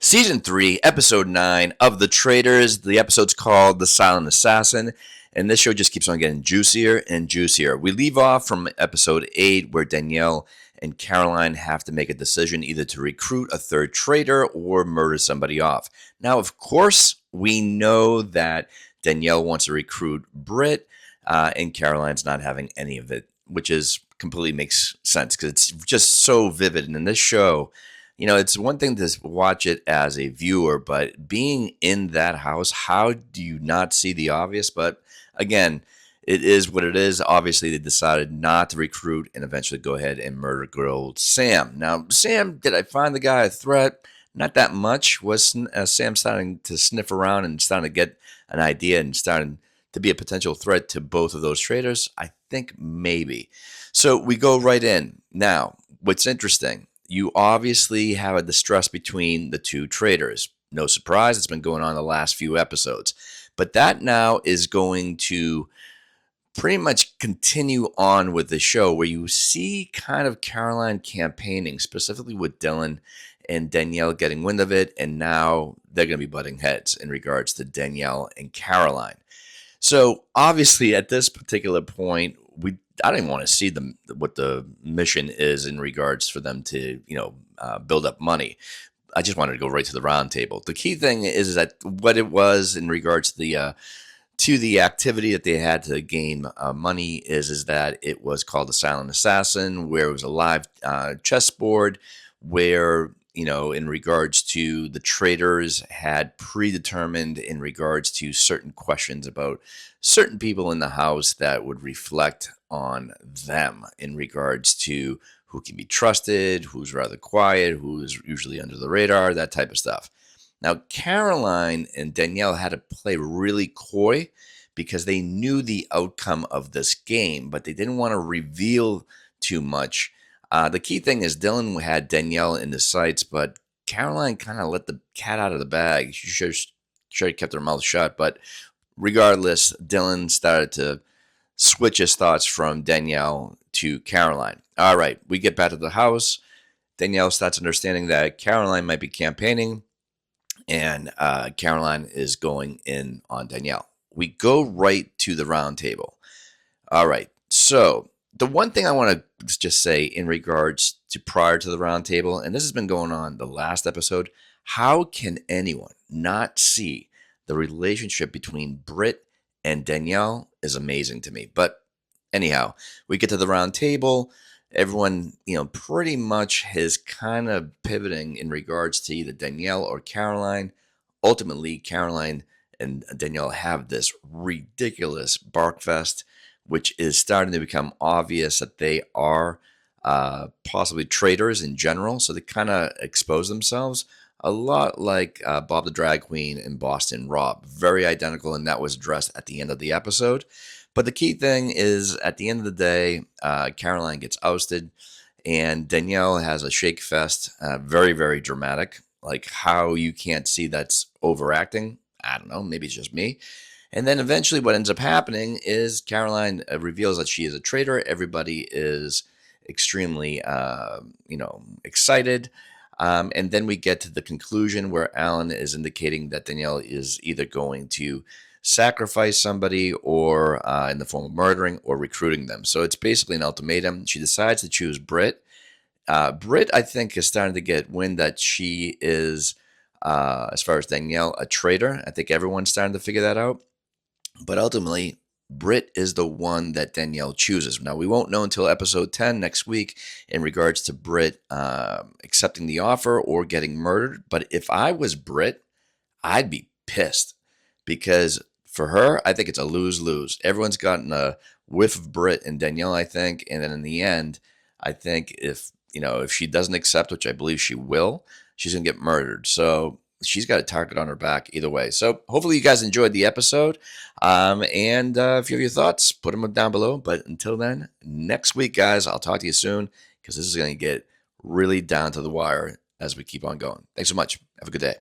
Season 3, Episode 9 of The Traitors. The episode's called The Silent Assassin, and this show just keeps on getting juicier and juicier. We leave off from Episode 8, where Danielle and Caroline have to make a decision either to recruit a third traitor or murder somebody off. Now, of course, we know that Danielle wants to recruit Britt, and Caroline's not having any of it, which is completely makes sense because it's just so vivid. And in this show, it's one thing to watch it as a viewer, but being in that house, how do you not see the obvious? But again, it is what it is. Obviously, they decided not to recruit and eventually go ahead and murder good old Sam. Now, Sam, did I find the guy a threat? Not that much. Was Sam starting to sniff around and starting to get an idea and starting to be a potential threat to both of those traitors? I think maybe. So we go right in. Now, what's interesting, you obviously have a distrust between the two traitors. No surprise, it's been going on the last few episodes. But that now is going to pretty much continue on with the show, where you see kind of Caroline campaigning, specifically with Dylan and Danielle getting wind of it, and now they're going to be butting heads in regards to Danielle and Caroline. So obviously at this particular point, I don't even want to see what the mission is in regards for them to, build up money. I just wanted to go right to the round table. The key thing is that what it was in regards to the activity that they had to gain money is that it was called the Silent Assassin, where it was a live chessboard where, in regards to the traitors had predetermined in regards to certain questions about certain people in the house that would reflect on them in regards to who can be trusted, who's rather quiet, who's usually under the radar, that type of stuff. Now, Caroline and Danielle had to play really coy because they knew the outcome of this game, but they didn't want to reveal too much. The key thing is Dylan had Danielle in the sights, but Caroline kind of let the cat out of the bag. She should have kept her mouth shut, but regardless, Dylan started to switch his thoughts from Danielle to Caroline. All right, we get back to the house. Danielle starts understanding that Caroline might be campaigning, and Caroline is going in on Danielle. We go right to the round table. All right, so the one thing I want to just say in regards to prior to the round table, and this has been going on the last episode, how can anyone not see the relationship between Britt and Danielle is amazing to me. But anyhow, we get to the round table. Everyone, pretty much is kind of pivoting in regards to either Danielle or Caroline. Ultimately, Caroline and Danielle have this ridiculous bark fest, which is starting to become obvious that they are possibly traitors in general. So they kind of expose themselves a lot like Bob the Drag Queen and Boston Rob. Very identical, and that was addressed at the end of the episode. But the key thing is, at the end of the day, Caroline gets ousted, and Danielle has a shake fest. Very, very dramatic. Like how you can't see that's overacting. I don't know. Maybe it's just me. And then eventually what ends up happening is Caroline reveals that she is a traitor. Everybody is extremely, excited. And then we get to the conclusion where Alan is indicating that Danielle is either going to sacrifice somebody or in the form of murdering or recruiting them. So it's basically an ultimatum. She decides to choose Britt. Britt, I think, is starting to get wind that she is, as far as Danielle, a traitor. I think everyone's starting to figure that out. But ultimately, Britt is the one that Danielle chooses. Now, we won't know until episode 10 next week in regards to Britt accepting the offer or getting murdered. But if I was Britt, I'd be pissed because for her, I think it's a lose-lose. Everyone's gotten a whiff of Britt and Danielle, I think. And then in the end, I think if she doesn't accept, which I believe she will, she's going to get murdered. So she's got a target on her back either way. So hopefully you guys enjoyed the episode. And if you have your thoughts, put them down below. But until then, next week, guys, I'll talk to you soon because this is going to get really down to the wire as we keep on going. Thanks so much. Have a good day.